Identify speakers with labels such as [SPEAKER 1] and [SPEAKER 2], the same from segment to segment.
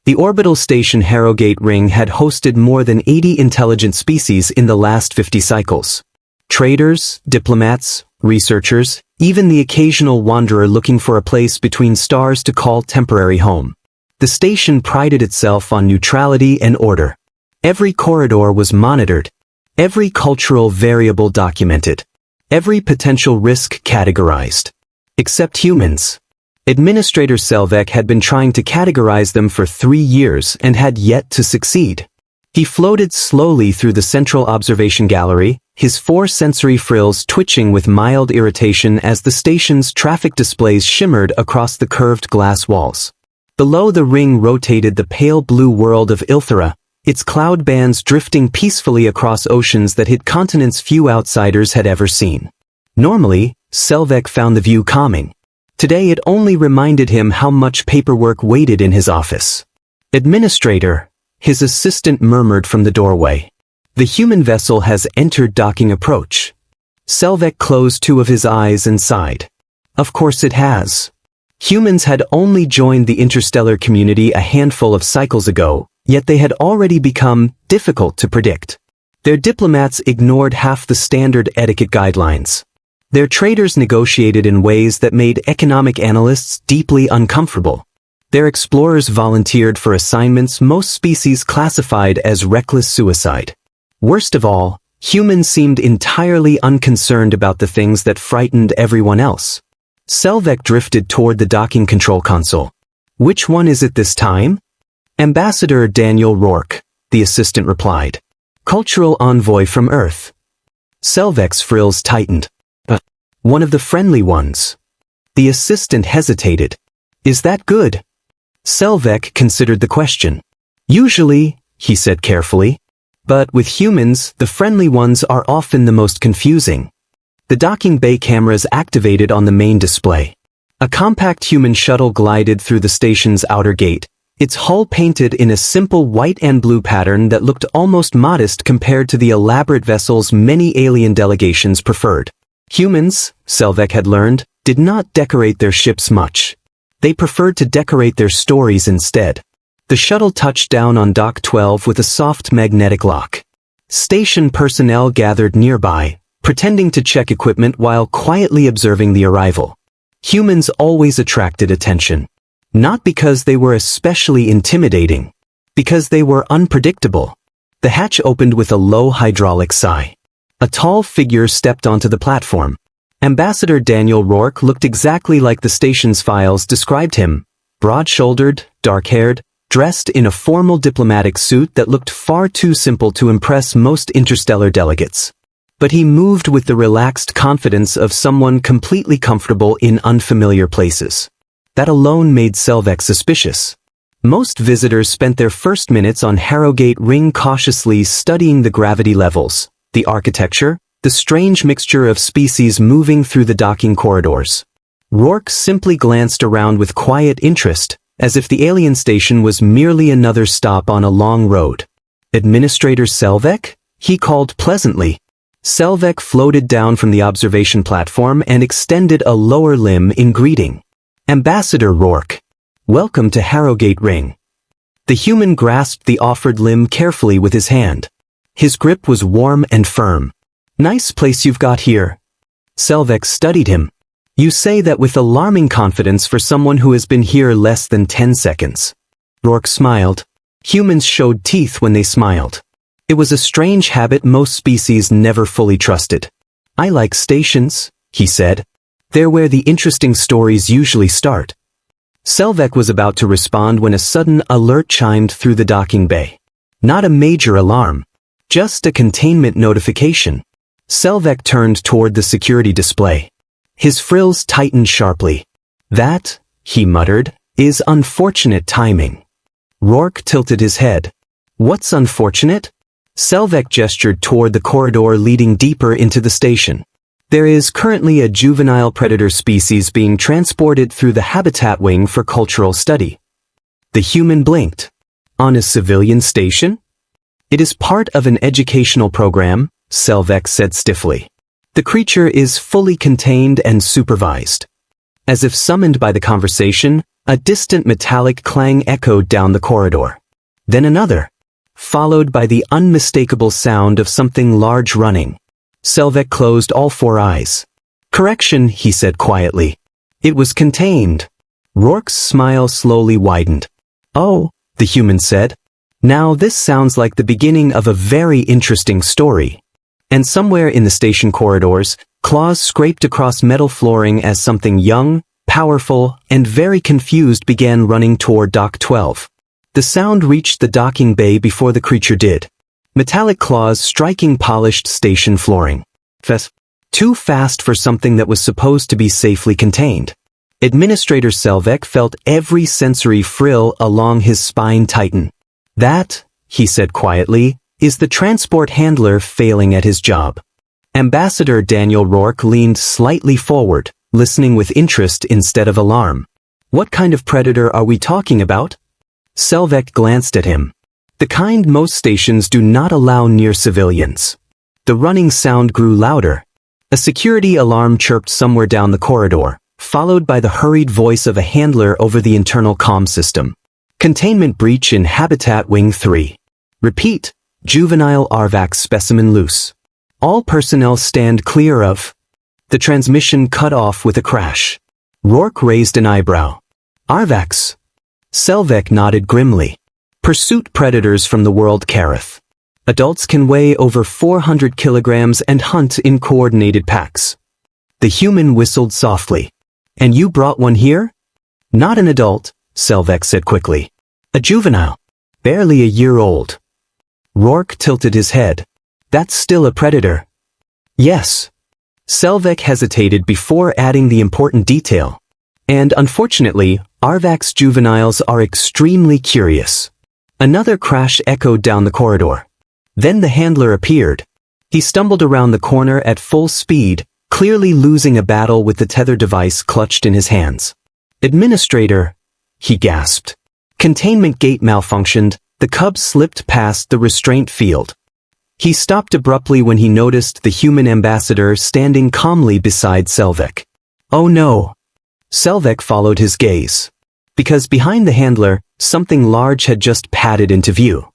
[SPEAKER 1] The orbital station Harrogate Ring had hosted more than 80 intelligent species in the last 50 cycles. Traders, diplomats, researchers, even the occasional wanderer looking for a place between stars to call temporary home. The station prided itself on neutrality and order. Every corridor was monitored, every cultural variable documented, every potential risk categorized. Except humans. Administrator Selvek had been trying to categorize them for 3 years and had yet to succeed. He floated slowly through the central observation gallery, his 4 sensory frills twitching with mild irritation as the station's traffic displays shimmered across the curved glass walls. Below the ring rotated the pale blue world of Ilthera, its cloud bands drifting peacefully across oceans that hid continents few outsiders had ever seen. Normally, Selvek found the view calming. Today it only reminded him how much paperwork waited in his office. Administrator, his assistant murmured from the doorway. The human vessel has entered docking approach. Selvek closed 2 of his eyes and sighed. Of course it has. Humans had only joined the interstellar community a handful of cycles ago, yet they had already become difficult to predict. Their diplomats ignored half the standard etiquette guidelines. Their traders negotiated in ways that made economic analysts deeply uncomfortable. Their explorers volunteered for assignments most species classified as reckless suicide. Worst of all, humans seemed entirely unconcerned about the things that frightened everyone else. Selvek drifted toward the docking control console. Which one is it this time? Ambassador Daniel Rourke, the assistant replied. Cultural envoy from Earth. Selvek's frills tightened. One of the friendly ones. The assistant hesitated. Is that good? Selvek considered the question. Usually, he said carefully. But with humans, the friendly ones are often the most confusing. The docking bay cameras activated on the main display. A compact human shuttle glided through the station's outer gate, its hull painted in a simple white and blue pattern that looked almost modest compared to the elaborate vessels many alien delegations preferred. Humans, Selvek had learned, did not decorate their ships much. They preferred to decorate their stories instead. The shuttle touched down on Dock 12 with a soft magnetic lock. Station personnel gathered nearby, pretending to check equipment while quietly observing the arrival. Humans always attracted attention. Not because they were especially intimidating. Because they were unpredictable. The hatch opened with a low hydraulic sigh. A tall figure stepped onto the platform. Ambassador Daniel Rourke looked exactly like the station's files described him. Broad-shouldered, dark-haired, dressed in a formal diplomatic suit that looked far too simple to impress most interstellar delegates. But he moved with the relaxed confidence of someone completely comfortable in unfamiliar places. That alone made Selvek suspicious. Most visitors spent their first minutes on Harrogate Ring cautiously studying the gravity levels, the architecture, the strange mixture of species moving through the docking corridors. Rourke simply glanced around with quiet interest, as if the alien station was merely another stop on a long road. Administrator Selvek? He called pleasantly. Selvek floated down from the observation platform and extended a lower limb in greeting. Ambassador Rourke. Welcome to Harrogate Ring. The human grasped the offered limb carefully with his hand. His grip was warm and firm. Nice place you've got here. Selvek studied him. You say that with alarming confidence for someone who has been here less than 10 seconds. Rourke smiled. Humans showed teeth when they smiled. It was a strange habit most species never fully trusted. I like stations, he said. They're where the interesting stories usually start. Selvek was about to respond when a sudden alert chimed through the docking bay. Not a major alarm. Just a containment notification. Selvek turned toward the security display. His frills tightened sharply. That, he muttered, is unfortunate timing. Rourke tilted his head. What's unfortunate? Selvek gestured toward the corridor leading deeper into the station. There is currently a juvenile predator species being transported through the habitat wing for cultural study. The human blinked. On a civilian station? It is part of an educational program, Selvek said stiffly. The creature is fully contained and supervised. As if summoned by the conversation, A distant metallic clang echoed down the corridor. Then another, followed by the unmistakable sound of something large running. Selvek closed all four eyes. "Correction," he said quietly. "It was contained." Rourke's smile slowly widened. "Oh," the human said. "Now this sounds like the beginning of a very interesting story." And somewhere in the station corridors, claws scraped across metal flooring as something young, powerful, and very confused began running toward Dock 12. The sound reached the docking bay before the creature did. Metallic claws striking polished station flooring. Too fast for something that was supposed to be safely contained. Administrator Selvek felt every sensory frill along his spine tighten. "That," he said quietly, "is the transport handler failing at his job." Ambassador Daniel Rourke leaned slightly forward, listening with interest instead of alarm. "What kind of predator are we talking about?" Selvek glanced at him. "The kind most stations do not allow near civilians." The running sound grew louder. A security alarm chirped somewhere down the corridor, followed by the hurried voice of a handler over the internal comm system. "Containment breach in Habitat Wing 3. Repeat, juvenile Arvax specimen loose. All personnel stand clear of." The transmission cut off with a crash. Rourke raised an eyebrow. "Arvax?" Selvek nodded grimly. "Pursuit predators from the world Kareth. Adults can weigh over 400 kilograms and hunt in coordinated packs." The human whistled softly. "And you brought one here?" "Not an adult," Selvek said quickly. "A juvenile. Barely a year old." Rourke tilted his head. "That's still a predator." "Yes." Selvek hesitated before adding the important detail. "And unfortunately, Arvax juveniles are extremely curious." Another crash echoed down the corridor. Then the handler appeared. He stumbled around the corner at full speed, clearly losing a battle with the tether device clutched in his hands. "Administrator," he gasped. "Containment gate malfunctioned, the cub slipped past the restraint field." He stopped abruptly when he noticed the human ambassador standing calmly beside Selvek. "Oh no." Selvek followed his gaze. Because behind the handler, something large had just padded into view.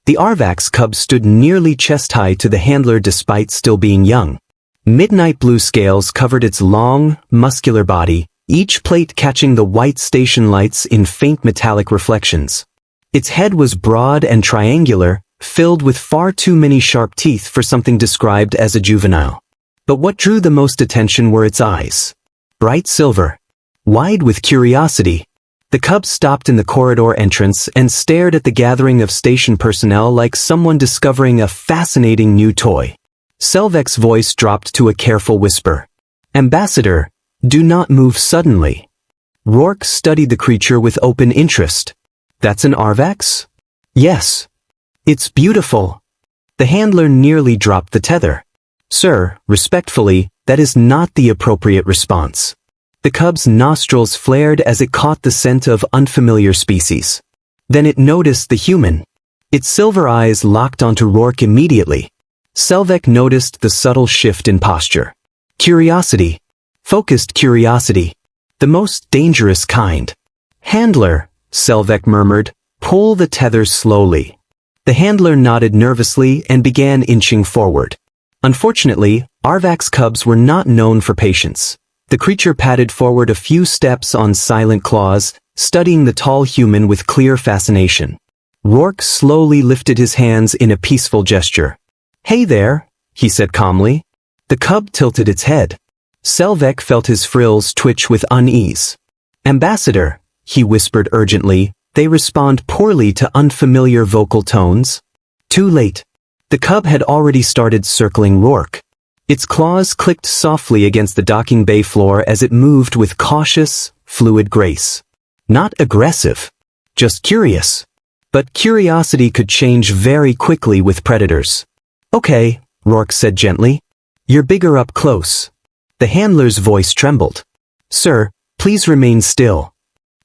[SPEAKER 1] The Arvax cub stood nearly chest-high to the handler despite still being young. Midnight blue scales covered its long, muscular body, each plate catching the white station lights in faint metallic reflections. Its head was broad and triangular, filled with far too many sharp teeth for something described as a juvenile. But what drew the most attention were its eyes. Bright silver. Wide with curiosity. The cub stopped in the corridor entrance and stared at the gathering of station personnel like someone discovering a fascinating new toy. Selvek's voice dropped to a careful whisper. "Ambassador, do not move suddenly." Rourke studied the creature with open interest. "That's an Arvax?" "Yes." "It's beautiful." The handler nearly dropped the tether. "Sir, respectfully, that is not the appropriate response." The cub's nostrils flared as it caught the scent of unfamiliar species. Then it noticed the human. Its silver eyes locked onto Rourke immediately. Selvek noticed the subtle shift in posture. Curiosity. Focused curiosity. The most dangerous kind. "Handler," Selvek murmured, "pull the tether slowly." The handler nodded nervously and began inching forward. Unfortunately, Arvax cubs were not known for patience. The creature padded forward a few steps on silent claws, studying the tall human with clear fascination. Rourke slowly lifted his hands in a peaceful gesture. "Hey there," he said calmly. The cub tilted its head. Selvek felt his frills twitch with unease. "Ambassador," he whispered urgently, "they respond poorly to unfamiliar vocal tones." Too late. The cub had already started circling Rourke. Its claws clicked softly against the docking bay floor as it moved with cautious, fluid grace. Not aggressive. Just curious. But curiosity could change very quickly with predators. "Okay," Rourke said gently. "You're bigger up close." The handler's voice trembled. "Sir, please remain still."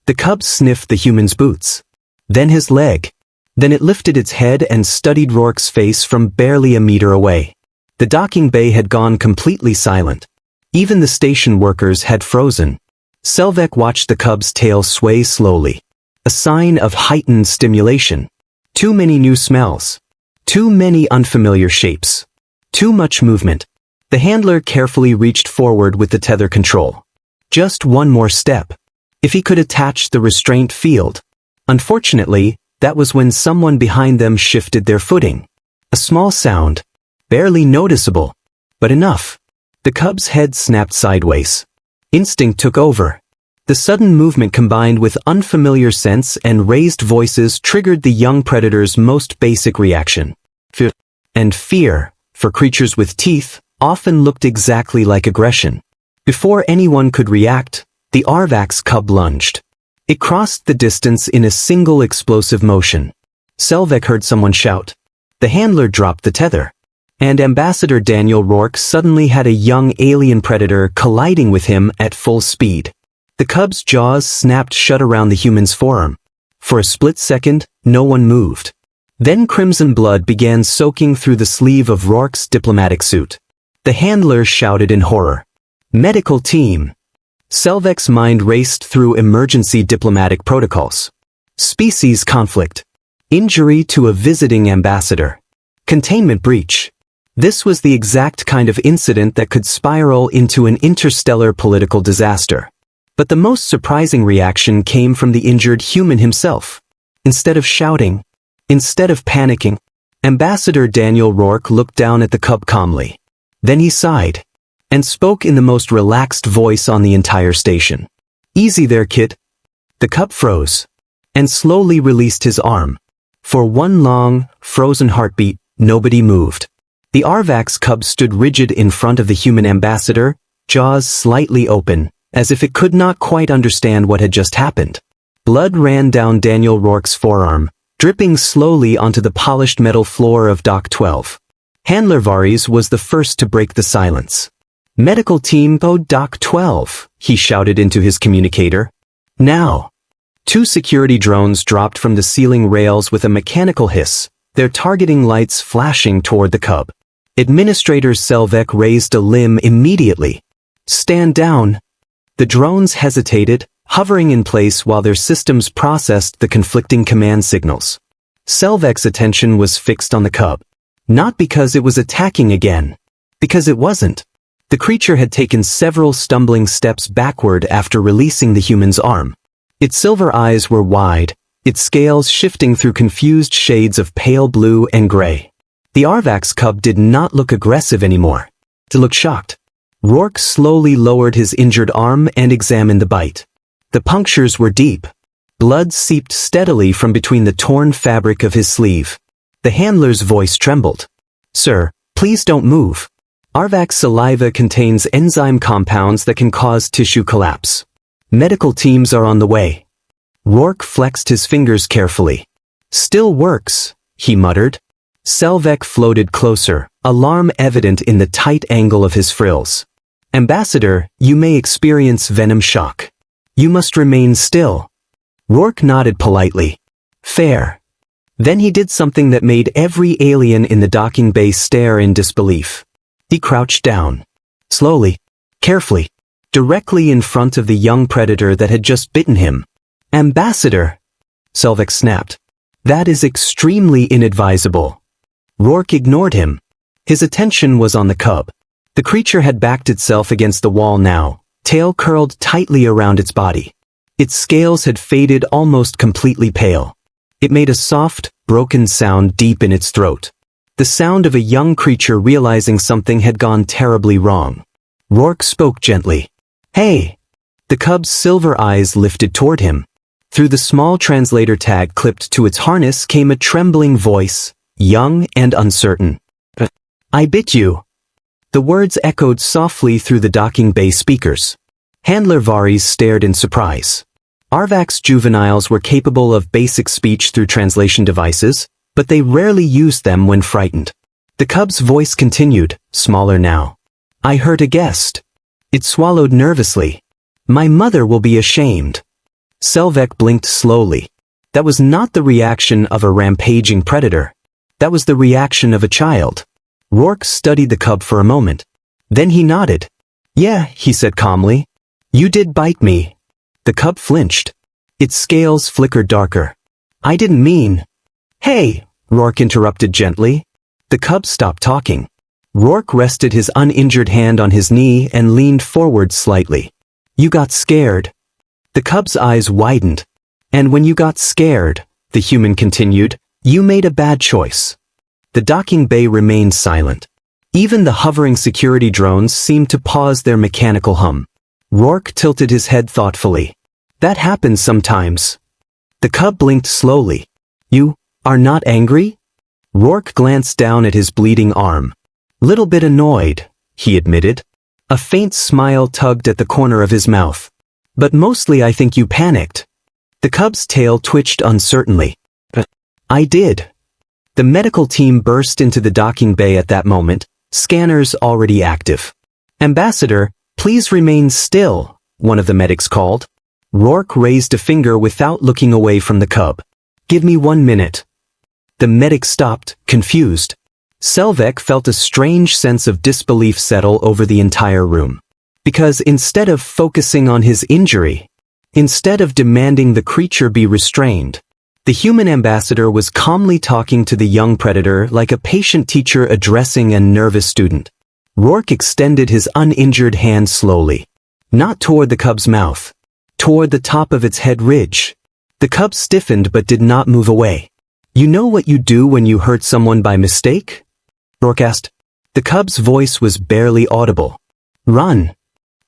[SPEAKER 1] The cub sniffed the human's boots. Then his leg. Then it lifted its head and studied Rourke's face from barely a meter away. The docking bay had gone completely silent. Even the station workers had frozen. Selvek watched the cub's tail sway slowly. A sign of heightened stimulation. Too many new smells. Too many unfamiliar shapes. Too much movement. The handler carefully reached forward with the tether control. Just one more step. If he could attach the restraint field. Unfortunately, that was when someone behind them shifted their footing. A small sound. Barely noticeable. But enough. The cub's head snapped sideways. Instinct took over. The sudden movement combined with unfamiliar scents and raised voices triggered the young predator's most basic reaction. Fear. And fear, for creatures with teeth, often looked exactly like aggression. Before anyone could react, the Arvax cub lunged. It crossed the distance in a single explosive motion. Selvek heard someone shout. The handler dropped the tether. And Ambassador Daniel Rourke suddenly had a young alien predator colliding with him at full speed. The cub's jaws snapped shut around the human's forearm. For a split second, no one moved. Then crimson blood began soaking through the sleeve of Rourke's diplomatic suit. The handler shouted in horror. Medical team. Selvek's mind raced through emergency diplomatic protocols. Species conflict. Injury to a visiting ambassador. Containment breach. This was the exact kind of incident that could spiral into an interstellar political disaster. But the most surprising reaction came from the injured human himself. Instead of shouting, instead of panicking, Ambassador Daniel Rourke looked down at the cub calmly. Then he sighed, and spoke in the most relaxed voice on the entire station. Easy there, kid. The cub froze, and slowly released his arm. For one long, frozen heartbeat, nobody moved. The Arvax cub stood rigid in front of the human ambassador, jaws slightly open, as if it could not quite understand what had just happened. Blood ran down Daniel Rourke's forearm, dripping slowly onto the polished metal floor of Dock 12. Handler Vares was the first to break the silence. Medical team, Dock 12, he shouted into his communicator. Now. 2 security drones dropped from the ceiling rails with a mechanical hiss, their targeting lights flashing toward the cub. Administrator Selvek raised a limb immediately. Stand down. The drones hesitated, hovering in place while their systems processed the conflicting command signals. Selvek's attention was fixed on the cub. Not because it was attacking again. Because it wasn't. The creature had taken several stumbling steps backward after releasing the human's arm. Its silver eyes were wide, its scales shifting through confused shades of pale blue and gray. The Arvax cub did not look aggressive anymore. It looked shocked. Rourke slowly lowered his injured arm and examined the bite. The punctures were deep. Blood seeped steadily from between the torn fabric of his sleeve. The handler's voice trembled. Sir, please don't move. Arvax saliva contains enzyme compounds that can cause tissue collapse. Medical teams are on the way. Rourke flexed his fingers carefully. Still works, he muttered. Selvek floated closer, alarm evident in the tight angle of his frills. Ambassador, you may experience venom shock. You must remain still. Rourke nodded politely. Fair. Then he did something that made every alien in the docking bay stare in disbelief. He crouched down. Slowly. Carefully. Directly in front of the young predator that had just bitten him. Ambassador! Selvek snapped. That is extremely inadvisable. Rourke ignored him. His attention was on the cub. The creature had backed itself against the wall now, tail curled tightly around its body. Its scales had faded almost completely pale. It made a soft, broken sound deep in its throat. The sound of a young creature realizing something had gone terribly wrong. Rourke spoke gently. Hey! The cub's silver eyes lifted toward him. Through the small translator tag clipped to its harness came a trembling voice, young and uncertain. I bit you. The words echoed softly through the docking bay speakers. Handler Vares stared in surprise. Arvax juveniles were capable of basic speech through translation devices, but they rarely used them when frightened. The cub's voice continued, smaller now. I hurt a guest. It swallowed nervously. My mother will be ashamed. Selvek blinked slowly. That was not the reaction of a rampaging predator. That was the reaction of a child. Rourke studied the cub for a moment. Then he nodded. Yeah, he said calmly. You did bite me. The cub flinched. Its scales flickered darker. I didn't mean. Hey, Rourke interrupted gently. The cub stopped talking. Rourke rested his uninjured hand on his knee and leaned forward slightly. You got scared. The cub's eyes widened. And when you got scared, the human continued, you made a bad choice. The docking bay remained silent. Even the hovering security drones seemed to pause their mechanical hum. Rourke tilted his head thoughtfully. That happens sometimes. The cub blinked slowly. You are not angry? Rourke glanced down at his bleeding arm. Little bit annoyed, he admitted. A faint smile tugged at the corner of his mouth. But mostly I think you panicked. The cub's tail twitched uncertainly. I did. The medical team burst into the docking bay at that moment, scanners already active. Ambassador, please remain still, one of the medics called. Rourke raised a finger without looking away from the cub. Give me 1 minute. The medic stopped, confused. Selvek felt a strange sense of disbelief settle over the entire room. Because instead of focusing on his injury, instead of demanding the creature be restrained, the human ambassador was calmly talking to the young predator like a patient teacher addressing a nervous student. Rourke extended his uninjured hand slowly. Not toward the cub's mouth. Toward the top of its head ridge. The cub stiffened but did not move away. You know what you do when you hurt someone by mistake? Rourke asked. The cub's voice was barely audible. Run.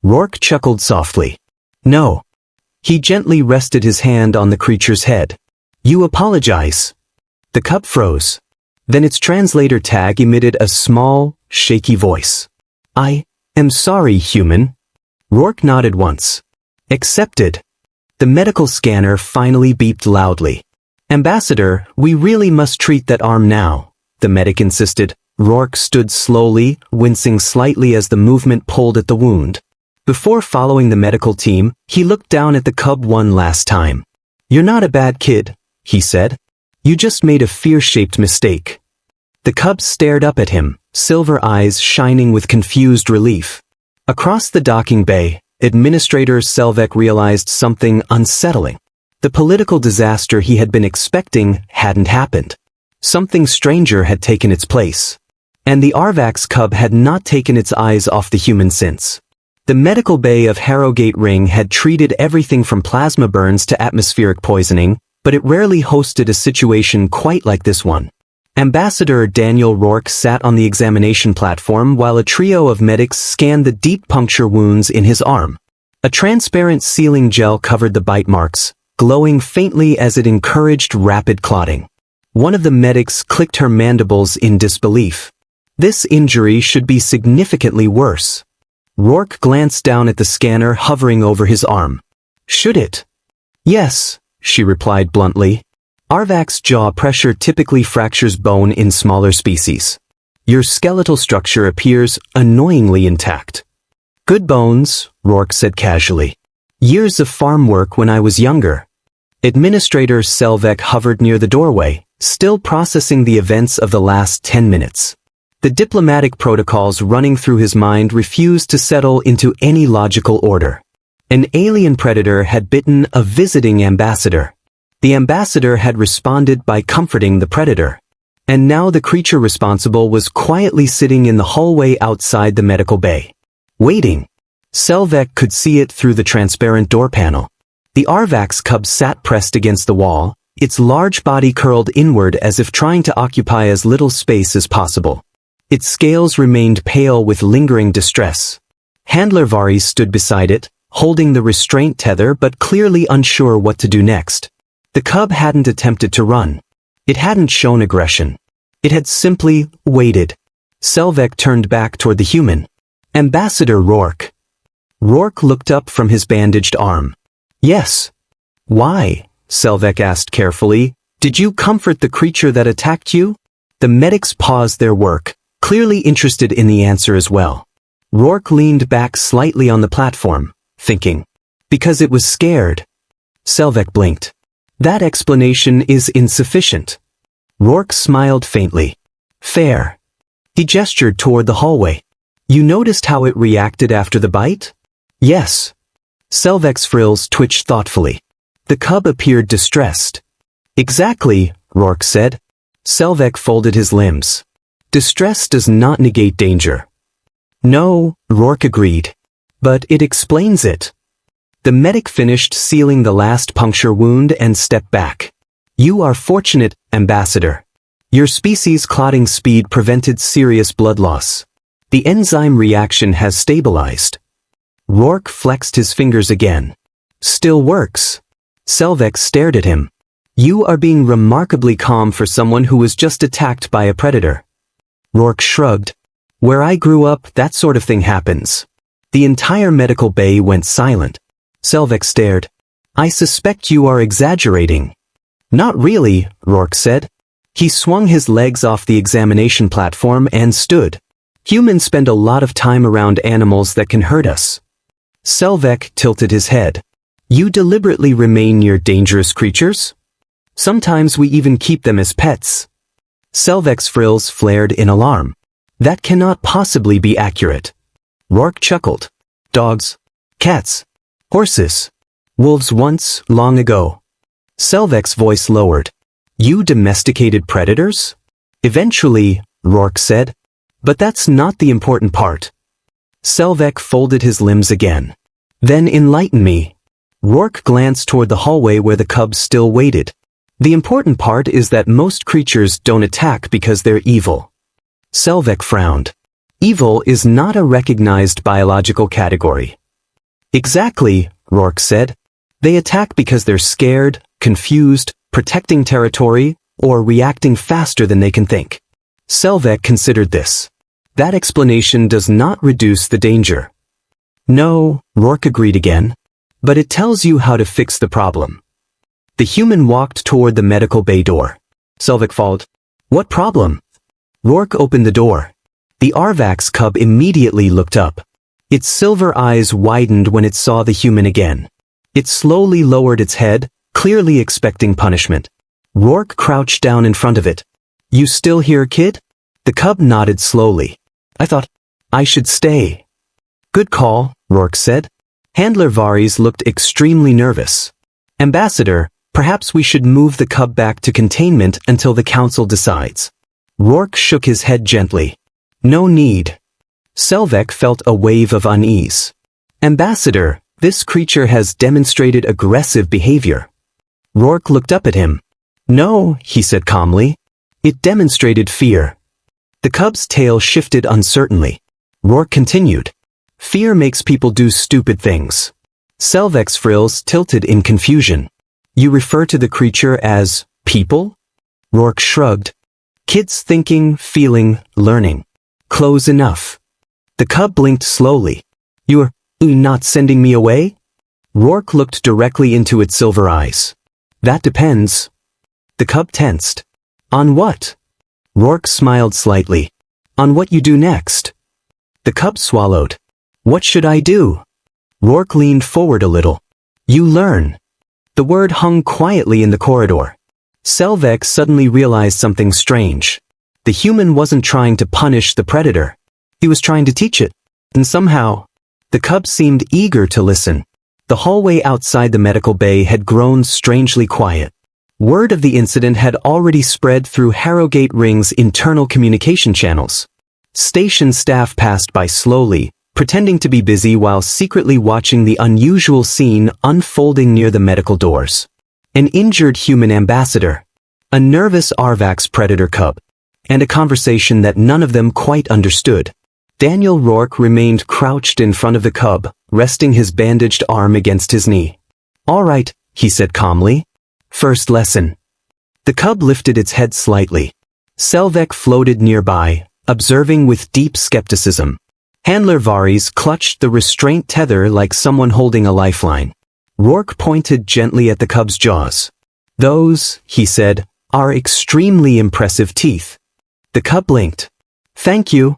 [SPEAKER 1] Rourke chuckled softly. No. He gently rested his hand on the creature's head. You apologize. The cub froze. Then its translator tag emitted a small, shaky voice. I am sorry, human. Rourke nodded once. Accepted. The medical scanner finally beeped loudly. Ambassador, we really must treat that arm now, the medic insisted. Rourke stood slowly, wincing slightly as the movement pulled at the wound. Before following the medical team, he looked down at the cub one last time. You're not a bad kid, he said. You just made a fear-shaped mistake. The cub stared up at him, silver eyes shining with confused relief. Across the docking bay, Administrator Selvek realized something unsettling. The political disaster he had been expecting hadn't happened. Something stranger had taken its place. And the Arvax cub had not taken its eyes off the human since. The medical bay of Harrogate Ring had treated everything from plasma burns to atmospheric poisoning, but it rarely hosted a situation quite like this one. Ambassador Daniel Rourke sat on the examination platform while a trio of medics scanned the deep puncture wounds in his arm. A transparent sealing gel covered the bite marks, glowing faintly as it encouraged rapid clotting. One of the medics clicked her mandibles in disbelief. This injury should be significantly worse. Rourke glanced down at the scanner hovering over his arm. Should it? Yes, she replied bluntly. Arvac's jaw pressure typically fractures bone in smaller species. Your skeletal structure appears annoyingly intact. Good bones, Rourke said casually. Years of farm work when I was younger. Administrator Selvek hovered near the doorway, still processing the events of the last 10 minutes. The diplomatic protocols running through his mind refused to settle into any logical order. An alien predator had bitten a visiting ambassador. The ambassador had responded by comforting the predator. And now the creature responsible was quietly sitting in the hallway outside the medical bay. Waiting. Selvek could see it through the transparent door panel. The Arvax cub sat pressed against the wall, its large body curled inward as if trying to occupy as little space as possible. Its scales remained pale with lingering distress. Handler Vari stood beside it, holding the restraint tether but clearly unsure what to do next. The cub hadn't attempted to run. It hadn't shown aggression. It had simply waited. Selvek turned back toward the human. Ambassador Rourke. Rourke looked up from his bandaged arm. Yes. Why? Selvek asked carefully. Did you comfort the creature that attacked you? The medics paused their work, clearly interested in the answer as well. Rourke leaned back slightly on the platform, thinking. Because it was scared. Selvek blinked. That explanation is insufficient. Rourke smiled faintly. Fair. He gestured toward the hallway. You noticed how it reacted after the bite? Yes. Selvek's frills twitched thoughtfully. The cub appeared distressed. Exactly, Rourke said. Selvek folded his limbs. Distress does not negate danger. No, Rourke agreed. But it explains it. The medic finished sealing the last puncture wound and stepped back. You are fortunate, Ambassador. Your species' clotting speed prevented serious blood loss. The enzyme reaction has stabilized. Rourke flexed his fingers again. Still works. Selvek stared at him. You are being remarkably calm for someone who was just attacked by a predator. Rourke shrugged. Where I grew up, that sort of thing happens. The entire medical bay went silent. Selvek stared. I suspect you are exaggerating. Not really, Rourke said. He swung his legs off the examination platform and stood. Humans spend a lot of time around animals that can hurt us. Selvek tilted his head. You deliberately remain near dangerous creatures? Sometimes we even keep them as pets. Selvek's frills flared in alarm. That cannot possibly be accurate. Rourke chuckled. Dogs, cats, horses, wolves once, long ago. Selvek's voice lowered. You domesticated predators? Eventually, Rourke said. But that's not the important part. Selvek folded his limbs again. Then enlighten me. Rourke glanced toward the hallway where the cubs still waited. The important part is that most creatures don't attack because they're evil. Selvek frowned. Evil is not a recognized biological category. Exactly, Rourke said. They attack because they're scared, confused, protecting territory, or reacting faster than they can think. Selvek considered this. That explanation does not reduce the danger. No, Rourke agreed again. But it tells you how to fix the problem. The human walked toward the medical bay door. Selvek followed. What problem? Rourke opened the door. The Arvax cub immediately looked up. Its silver eyes widened when it saw the human again. It slowly lowered its head, clearly expecting punishment. Rourke crouched down in front of it. You still here, kid? The cub nodded slowly. I thought I should stay. Good call, Rourke said. Handler Vares looked extremely nervous. Ambassador, perhaps we should move the cub back to containment until the council decides. Rourke shook his head gently. No need. Selvek felt a wave of unease. Ambassador, this creature has demonstrated aggressive behavior. Rourke looked up at him. No, he said calmly. It demonstrated fear. The cub's tail shifted uncertainly. Rourke continued. Fear makes people do stupid things. Selvek's frills tilted in confusion. You refer to the creature as people? Rourke shrugged. Kids thinking, feeling, learning. Close enough. The cub blinked slowly. You're not sending me away? Rourke looked directly into its silver eyes. That depends. The cub tensed. On what? Rourke smiled slightly. On what you do next. The cub swallowed. What should I do? Rourke leaned forward a little. You learn. The word hung quietly in the corridor. Selvek suddenly realized something strange. The human wasn't trying to punish the predator. He was trying to teach it. And somehow, the cub seemed eager to listen. The hallway outside the medical bay had grown strangely quiet. Word of the incident had already spread through Harrogate Ring's internal communication channels. Station staff passed by slowly, pretending to be busy while secretly watching the unusual scene unfolding near the medical doors. An injured human ambassador, a nervous Arvax predator cub, and a conversation that none of them quite understood. Daniel Rourke remained crouched in front of the cub, resting his bandaged arm against his knee. All right, he said calmly. First lesson. The cub lifted its head slightly. Selvek floated nearby, observing with deep skepticism. Handler Vares clutched the restraint tether like someone holding a lifeline. Rourke pointed gently at the cub's jaws. Those, he said, are extremely impressive teeth. The cub blinked. Thank you.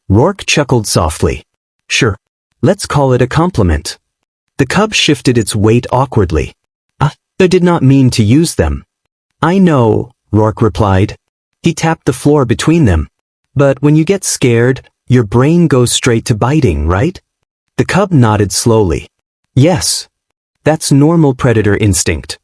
[SPEAKER 1] Rourke chuckled softly. Sure. Let's call it a compliment. The cub shifted its weight awkwardly. I did not mean to use them. I know, Rourke replied. He tapped the floor between them. But when you get scared, your brain goes straight to biting, right? The cub nodded slowly. Yes. That's normal predator instinct.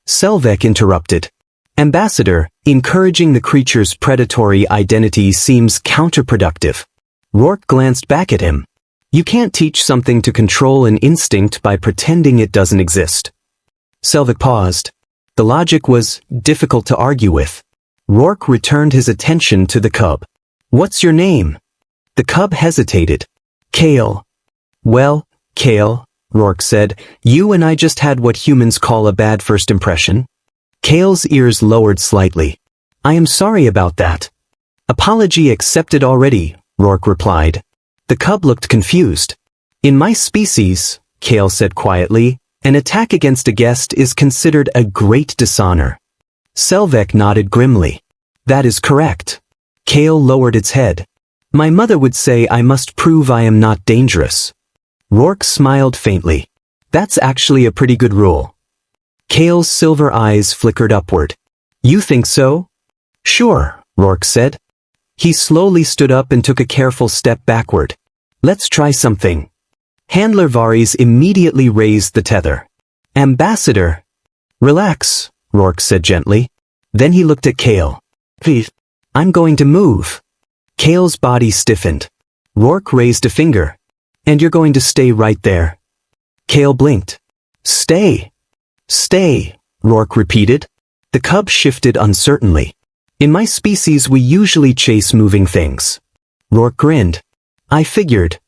[SPEAKER 1] Selvek interrupted. Ambassador, encouraging the creature's predatory identity seems counterproductive. Rourke glanced back at him. You can't teach something to control an instinct by pretending it doesn't exist. Selvek paused. The logic was difficult to argue with. Rourke returned his attention to the cub. What's your name? The cub hesitated. Kale. Well, Kale, Rourke said, you and I just had what humans call a bad first impression. Kale's ears lowered slightly. I am sorry about that. Apology accepted already, Rourke replied. The cub looked confused. In my species, Kale said quietly, an attack against a guest is considered a great dishonor. Selvek nodded grimly. That is correct. Kale lowered its head. My mother would say I must prove I am not dangerous. Rourke smiled faintly. That's actually a pretty good rule. Kale's silver eyes flickered upward. You think so? Sure, Rourke said. He slowly stood up and took a careful step backward. Let's try something. Handler Varys immediately raised the tether. Ambassador. Relax, Rourke said gently. Then he looked at Kale. Please. I'm going to move. Kale's body stiffened. Rourke raised a finger. And you're going to stay right there. Kale blinked. Stay. Stay, Rourke repeated. The cub shifted uncertainly. In my species we usually chase moving things. Rourke grinned. I figured.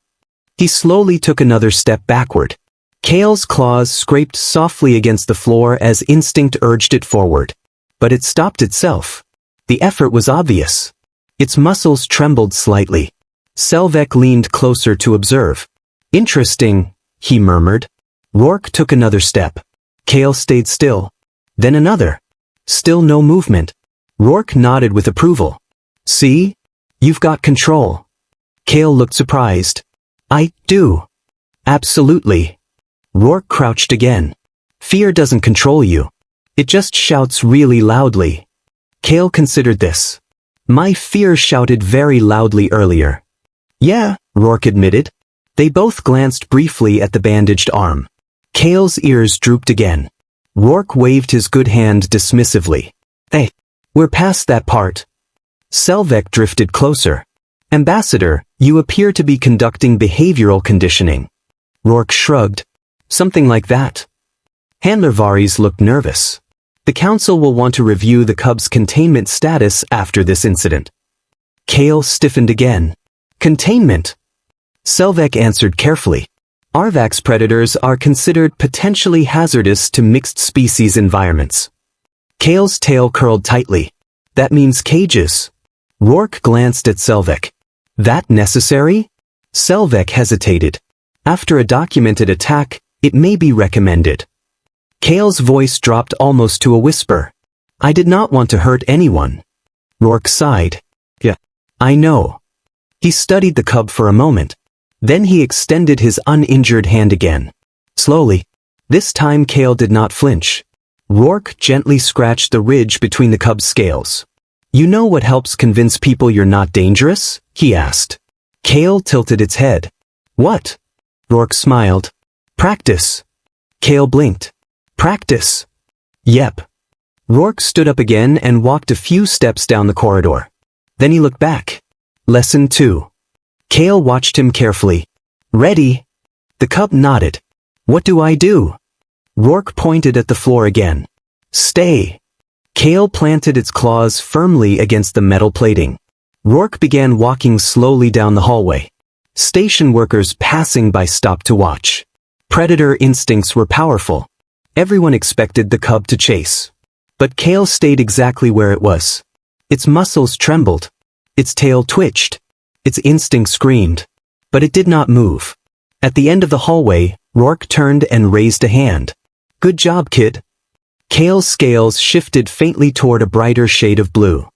[SPEAKER 1] He slowly took another step backward. Kale's claws scraped softly against the floor as instinct urged it forward. But it stopped itself. The effort was obvious. Its muscles trembled slightly. Selvek leaned closer to observe. Interesting, he murmured. Rourke took another step. Kale stayed still. Then another. Still no movement. Rourke nodded with approval. See? You've got control. Kale looked surprised. I do. Absolutely. Rourke crouched again. Fear doesn't control you. It just shouts really loudly. Kale considered this. My fear shouted very loudly earlier. Yeah, Rourke admitted. They both glanced briefly at the bandaged arm. Kale's ears drooped again. Rourke waved his good hand dismissively. Hey, we're past that part. Selvek drifted closer. Ambassador, you appear to be conducting behavioral conditioning. Rourke shrugged. Something like that. Handler Varys looked nervous. The council will want to review the cub's containment status after this incident. Kale stiffened again. Containment. Selvek answered carefully. Arvax predators are considered potentially hazardous to mixed species environments. Kale's tail curled tightly. That means cages. Rourke glanced at Selvek. That necessary? Selvek hesitated. After a documented attack, it may be recommended. Kale's voice dropped almost to a whisper. I did not want to hurt anyone. Rourke sighed. Yeah, I know. He studied the cub for a moment. Then he extended his uninjured hand again. Slowly. This time Kale did not flinch. Rourke gently scratched the ridge between the cub's scales. You know what helps convince people you're not dangerous? He asked. Kale tilted its head. What? Rourke smiled. Practice. Kale blinked. Practice. Yep. Rourke stood up again and walked a few steps down the corridor. Then he looked back. Lesson 2. Kale watched him carefully. Ready? The cub nodded. What do I do? Rourke pointed at the floor again. Stay. Kale planted its claws firmly against the metal plating. Rourke began walking slowly down the hallway. Station workers passing by stopped to watch. Predator instincts were powerful. Everyone expected the cub to chase. But Kale stayed exactly where it was. Its muscles trembled. Its tail twitched. Its instinct screamed. But it did not move. At the end of the hallway, Rourke turned and raised a hand. Good job, kid. Kale's scales shifted faintly toward a brighter shade of blue.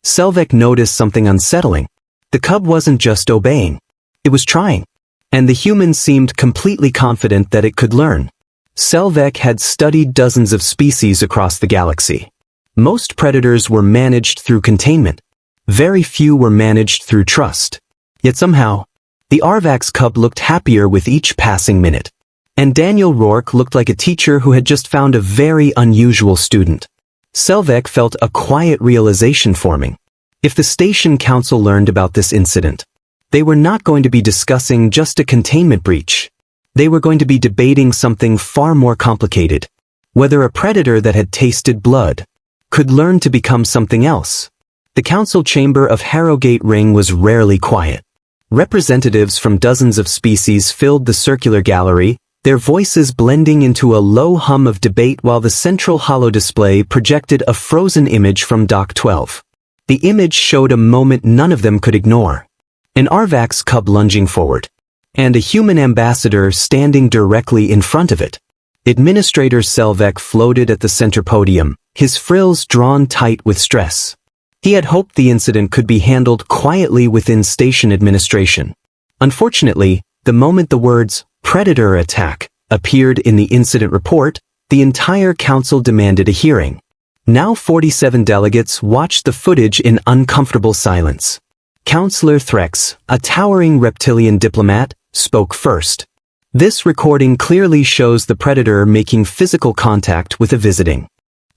[SPEAKER 1] Selvek noticed something unsettling. The cub wasn't just obeying. It was trying. And the human seemed completely confident that it could learn. Selvek had studied dozens of species across the galaxy. Most predators were managed through containment. Very few were managed through trust. Yet somehow, the Arvax cub looked happier with each passing minute. And Daniel Rourke looked like a teacher who had just found a very unusual student. Selvek felt a quiet realization forming. If the station council learned about this incident, they were not going to be discussing just a containment breach. They were going to be debating something far more complicated. Whether a predator that had tasted blood could learn to become something else. The council chamber of Harrogate Ring was rarely quiet. Representatives from dozens of species filled the circular gallery, their voices blending into a low hum of debate while the central holodisplay projected a frozen image from Dock 12. The image showed a moment none of them could ignore. An Arvax cub lunging forward, and a human ambassador standing directly in front of it. Administrator Selvek floated at the center podium, his frills drawn tight with stress. He had hoped the incident could be handled quietly within station administration. Unfortunately, the moment the words, "predator attack," appeared in the incident report, the entire council demanded a hearing. Now 47 delegates watched the footage in uncomfortable silence. Councillor Threx, a towering reptilian diplomat, spoke first. This recording clearly shows the predator making physical contact with a visiting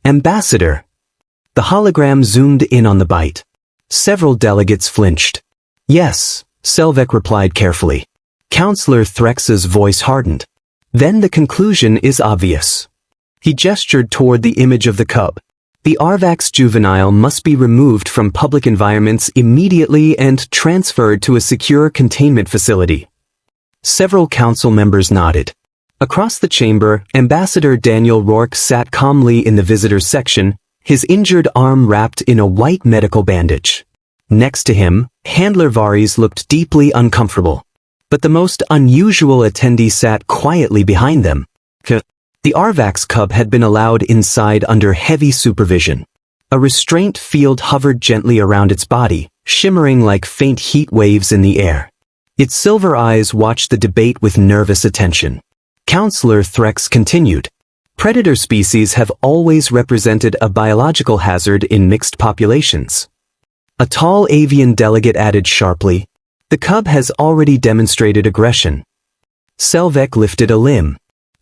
[SPEAKER 1] ambassador. The hologram zoomed in on the bite. Several delegates flinched. Yes, Selvek replied carefully. Councillor Threx's voice hardened. Then the conclusion is obvious. He gestured toward the image of the cub. The Arvax juvenile must be removed from public environments immediately and transferred to a secure containment facility. Several council members nodded. Across the chamber, Ambassador Daniel Rourke sat calmly in the visitors section, his injured arm wrapped in a white medical bandage. Next to him, Handler Vares looked deeply uncomfortable. But the most unusual attendee sat quietly behind them. The Arvax cub had been allowed inside under heavy supervision. A restraint field hovered gently around its body, shimmering like faint heat waves in the air. Its silver eyes watched the debate with nervous attention. Councillor Threx continued. Predator species have always represented a biological hazard in mixed populations. A tall avian delegate added sharply, the cub has already demonstrated aggression. Selvek lifted a limb.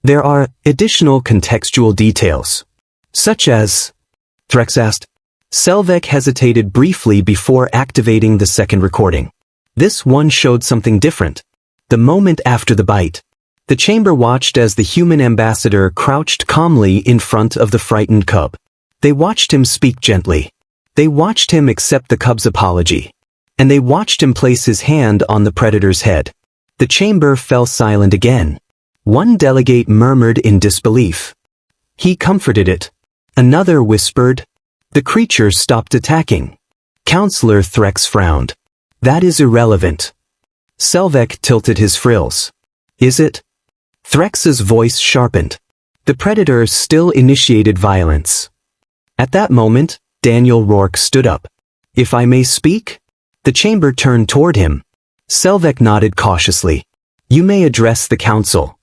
[SPEAKER 1] There are additional contextual details. Such as? Threx asked. Selvek hesitated briefly before activating the second recording. This one showed something different. The moment after the bite. The chamber watched as the human ambassador crouched calmly in front of the frightened cub. They watched him speak gently. They watched him accept the cub's apology. And they watched him place his hand on the predator's head. The chamber fell silent again. One delegate murmured in disbelief. He comforted it. Another whispered. The creature stopped attacking. Councillor Threx frowned. That is irrelevant. Selvek tilted his frills. Is it? Threx's voice sharpened. The predator still initiated violence. At that moment, Daniel Rourke stood up. If I may speak? The chamber turned toward him. Selvek nodded cautiously. You may address the council.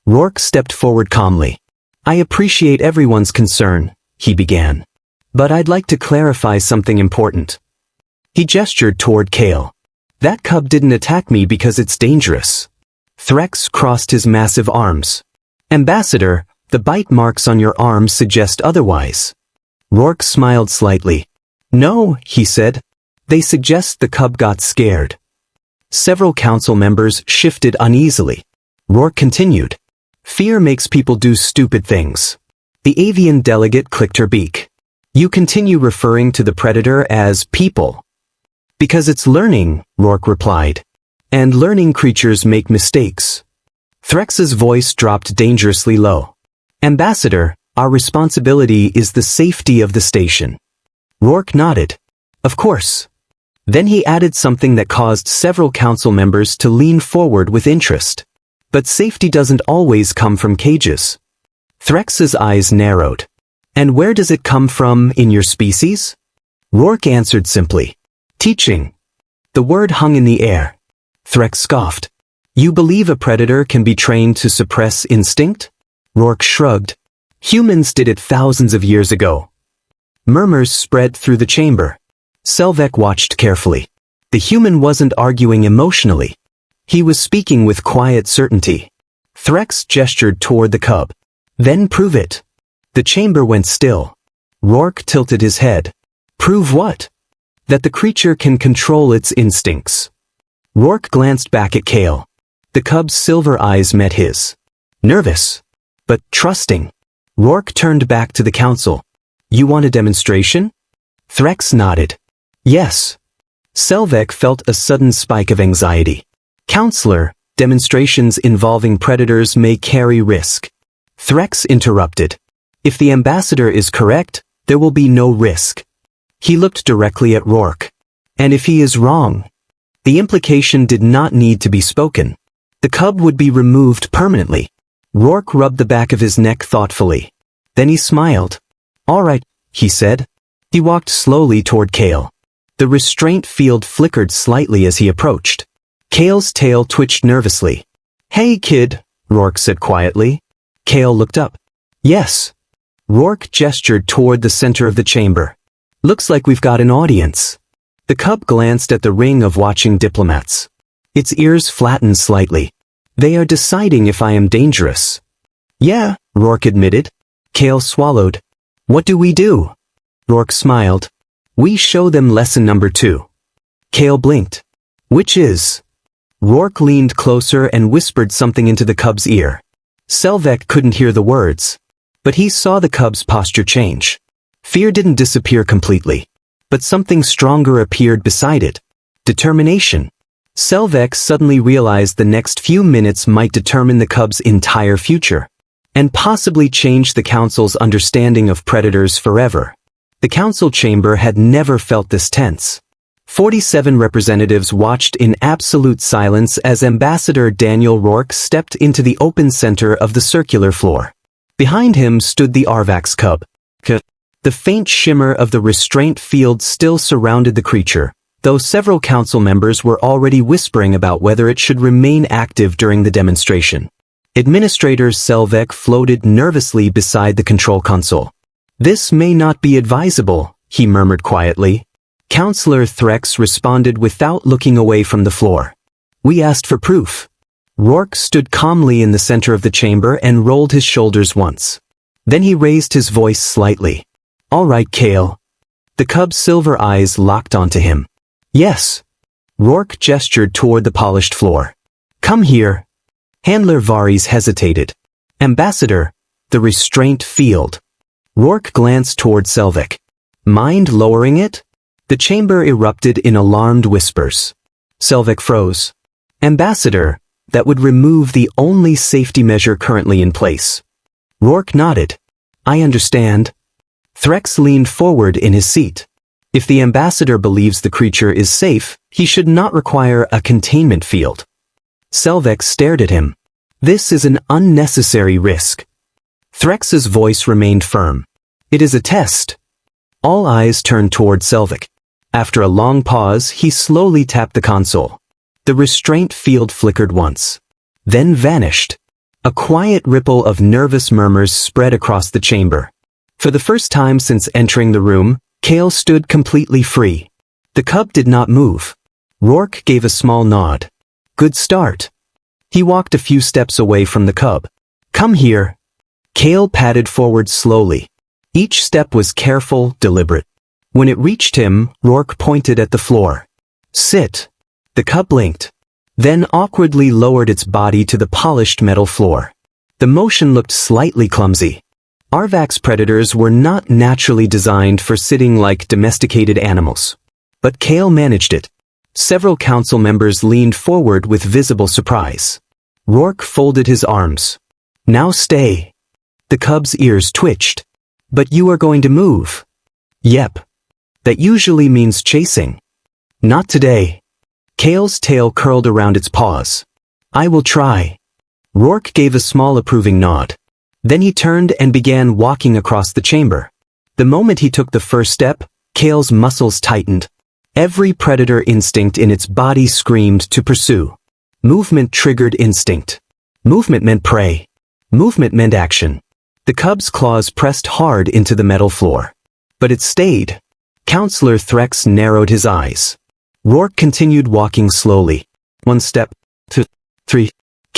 [SPEAKER 1] Rourke stepped forward calmly. I appreciate everyone's concern, he began. But I'd like to clarify something important. He gestured toward Kale. That cub didn't attack me because it's dangerous. Threx crossed his massive arms. Ambassador, the bite marks on your arms suggest otherwise. Rourke smiled slightly. No, he said. They suggest the cub got scared. Several council members shifted uneasily. Rourke continued. Fear makes people do stupid things. The avian delegate clicked her beak. You continue referring to the predator as people. Because it's learning, Rourke replied. And learning creatures make mistakes. Threx's voice dropped dangerously low. Ambassador, our responsibility is the safety of the station. Rourke nodded. Of course. Then he added something that caused several council members to lean forward with interest. But safety doesn't always come from cages. Threx's eyes narrowed. And where does it come from in your species? Rourke answered simply. Teaching. The word hung in the air. Threx scoffed. You believe a predator can be trained to suppress instinct? Rourke shrugged. Humans did it thousands of years ago. Murmurs spread through the chamber. Selvek watched carefully. The human wasn't arguing emotionally. He was speaking with quiet certainty. Threx gestured toward the cub. Then prove it. The chamber went still. Rourke tilted his head. Prove what? That the creature can control its instincts. Rourke glanced back at Cale. The cub's silver eyes met his. Nervous, but trusting. Rourke turned back to the council. You want a demonstration? Threx nodded. Yes. Selvek felt a sudden spike of anxiety. Counselor, demonstrations involving predators may carry risk. Threx interrupted. If the ambassador is correct, there will be no risk. He looked directly at Rourke. And if he is wrong? The implication did not need to be spoken. The cub would be removed permanently. Rourke rubbed the back of his neck thoughtfully. Then he smiled. All right, he said. He walked slowly toward Cale. The restraint field flickered slightly as he approached. Cale's tail twitched nervously. Hey, kid, Rourke said quietly. Cale looked up. Yes. Rourke gestured toward the center of the chamber. Looks like we've got an audience. The cub glanced at the ring of watching diplomats. Its ears flattened slightly. They are deciding if I am dangerous. Yeah, Rourke admitted. Cale swallowed. What do we do? Rourke smiled. We show them lesson number 2. Cale blinked. Which is? Rourke leaned closer and whispered something into the cub's ear. Selvek couldn't hear the words, but he saw the cub's posture change. Fear didn't disappear completely, but something stronger appeared beside it. Determination. Selvek suddenly realized the next few minutes might determine the cub's entire future, and possibly change the council's understanding of predators forever. The council chamber had never felt this tense. 47 representatives watched in absolute silence as Ambassador Daniel Rourke stepped into the open center of the circular floor. Behind him stood the Arvax cub. The faint shimmer of the restraint field still surrounded the creature, though several council members were already whispering about whether it should remain active during the demonstration. Administrator Selvek floated nervously beside the control console. This may not be advisable, he murmured quietly. Counselor Threx responded without looking away from the floor. We asked for proof. Rourke stood calmly in the center of the chamber and rolled his shoulders once. Then he raised his voice slightly. All right, Cale. The cub's silver eyes locked onto him. Yes. Rourke gestured toward the polished floor. Come here. Handler Varys hesitated. Ambassador, the restraint field. Rourke glanced toward Selvek. Mind lowering it? The chamber erupted in alarmed whispers. Selvek froze. Ambassador, that would remove the only safety measure currently in place. Rourke nodded. I understand. Threx leaned forward in his seat. If the ambassador believes the creature is safe, he should not require a containment field. Selvek stared at him. This is an unnecessary risk. Threx's voice remained firm. It is a test. All eyes turned toward Selvek. After a long pause, he slowly tapped the console. The restraint field flickered once, then vanished. A quiet ripple of nervous murmurs spread across the chamber. For the first time since entering the room, Cale stood completely free. The cub did not move. Rourke gave a small nod. Good start. He walked a few steps away from the cub. Come here. Cale padded forward slowly. Each step was careful, deliberate. When it reached him, Rourke pointed at the floor. Sit. The cub blinked, then awkwardly lowered its body to the polished metal floor. The motion looked slightly clumsy. Arvax predators were not naturally designed for sitting like domesticated animals. But Cale managed it. Several council members leaned forward with visible surprise. Rourke folded his arms. Now stay. The cub's ears twitched. But you are going to move. Yep. That usually means chasing. Not today. Cale's tail curled around its paws. I will try. Rourke gave a small approving nod. Then he turned and began walking across the chamber. The moment he took the first step, Cale's muscles tightened. Every predator instinct in its body screamed to pursue. Movement triggered instinct. Movement meant prey. Movement meant action. The cub's claws pressed hard into the metal floor. But it stayed. Counselor Threx narrowed his eyes. Rourke continued walking slowly. 1 step, 2, 3.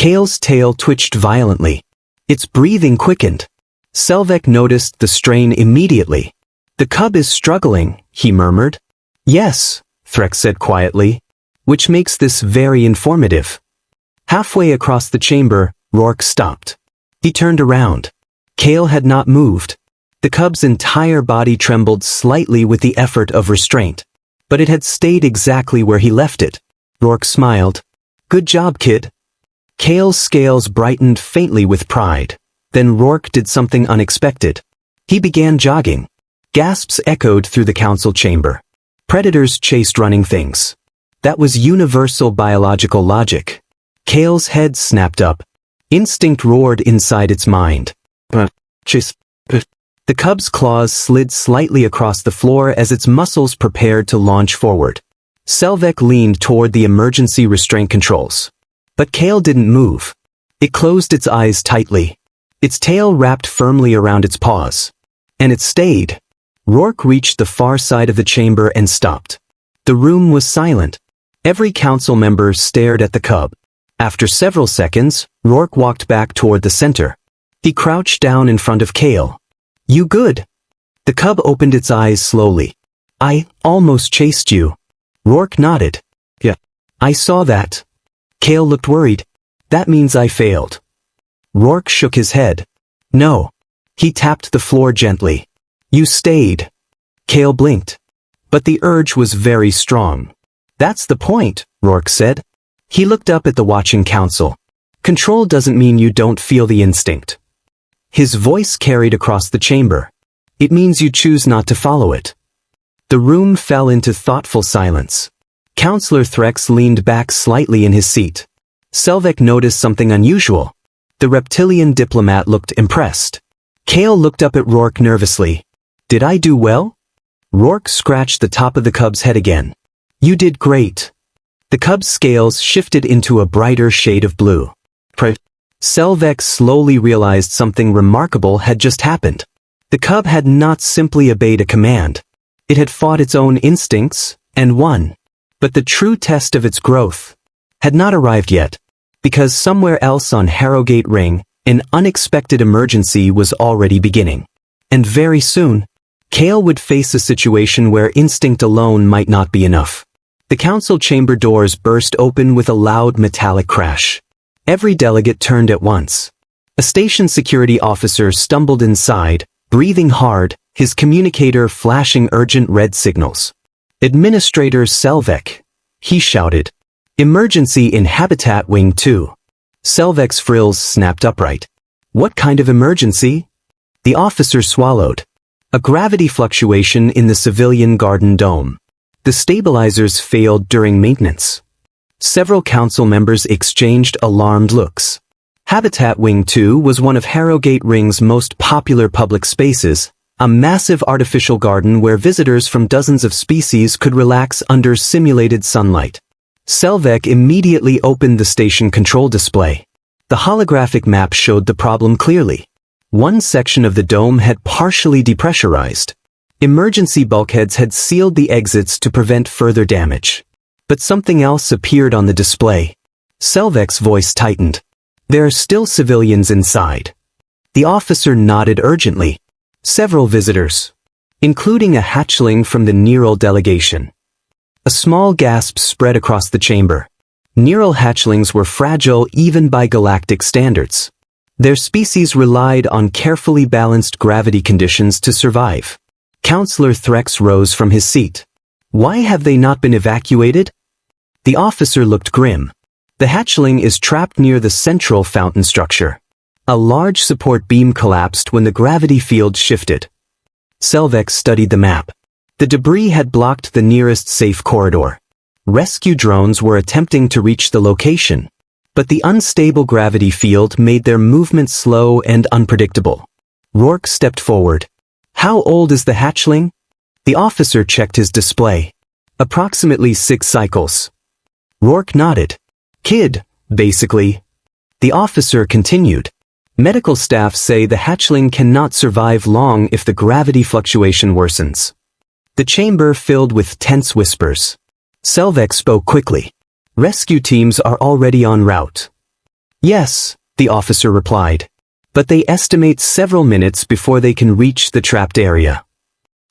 [SPEAKER 1] Kale's tail twitched violently. Its breathing quickened. Selvek noticed the strain immediately. "The cub is struggling," he murmured. "Yes," Threx said quietly, "which makes this very informative." Halfway across the chamber, Rourke stopped. He turned around. Kale had not moved. The cub's entire body trembled slightly with the effort of restraint, but it had stayed exactly where he left it. Rourke smiled. "Good job, kid." Kale's scales brightened faintly with pride. Then Rourke did something unexpected. He began jogging. Gasps echoed through the council chamber. Predators chased running things. That was universal biological logic. Kale's head snapped up. Instinct roared inside its mind. The cub's claws slid slightly across the floor as its muscles prepared to launch forward. Selvek leaned toward the emergency restraint controls. But Kale didn't move. It closed its eyes tightly. Its tail wrapped firmly around its paws. And it stayed. Rourke reached the far side of the chamber and stopped. The room was silent. Every council member stared at the cub. After several seconds, Rourke walked back toward the center. He crouched down in front of Kale. "You good?" The cub opened its eyes slowly. "I almost chased you." Rourke nodded. "Yeah, I saw that." Kale looked worried. "That means I failed." Rourke shook his head. "No." He tapped the floor gently. "You stayed." Kale blinked. But the urge was very strong. "That's the point," Rourke said. He looked up at the watching council. "Control doesn't mean you don't feel the instinct." His voice carried across the chamber. "It means you choose not to follow it." The room fell into thoughtful silence. Counselor Threx leaned back slightly in his seat. Selvek noticed something unusual. The reptilian diplomat looked impressed. Kale looked up at Rourke nervously. "Did I do well?" Rourke scratched the top of the cub's head again. "You did great." The cub's scales shifted into a brighter shade of blue. Selvek slowly realized something remarkable had just happened. The cub had not simply obeyed a command. It had fought its own instincts, and won. But the true test of its growth had not arrived yet, because somewhere else on Harrogate Ring, an unexpected emergency was already beginning. And very soon, Kale would face a situation where instinct alone might not be enough. The council chamber doors burst open with a loud metallic crash. Every delegate turned at once. A station security officer stumbled inside, breathing hard, his communicator flashing urgent red signals. "Administrator Selvek," he shouted. "Emergency in Habitat Wing 2. Selvek's frills snapped upright. "What kind of emergency?" The officer swallowed. "A gravity fluctuation in the civilian garden dome. The stabilizers failed during maintenance." Several council members exchanged alarmed looks. Habitat Wing 2 was one of Harrogate Ring's most popular public spaces, a massive artificial garden where visitors from dozens of species could relax under simulated sunlight. Selvek immediately opened the station control display. The holographic map showed the problem clearly. One section of the dome had partially depressurized. Emergency bulkheads had sealed the exits to prevent further damage. But something else appeared on the display. Selvek's voice tightened. "There are still civilians inside." The officer nodded urgently. "Several visitors, including a hatchling from the Neural delegation." A small gasp spread across the chamber. Neural hatchlings were fragile even by galactic standards. Their species relied on carefully balanced gravity conditions to survive. Counselor Threx rose from his seat. "Why have they not been evacuated?" The officer looked grim. "The hatchling is trapped near the central fountain structure. A large support beam collapsed when the gravity field shifted." Selvek studied the map. The debris had blocked the nearest safe corridor. Rescue drones were attempting to reach the location, but the unstable gravity field made their movement slow and unpredictable. Rourke stepped forward. "How old is the hatchling?" The officer checked his display. "Approximately 6 cycles." Rourke nodded. "Kid, basically." The officer continued. "Medical staff say the hatchling cannot survive long if the gravity fluctuation worsens." The chamber filled with tense whispers. Selvek spoke quickly. "Rescue teams are already en route." Yes, the officer replied. But they estimate several minutes before they can reach the trapped area.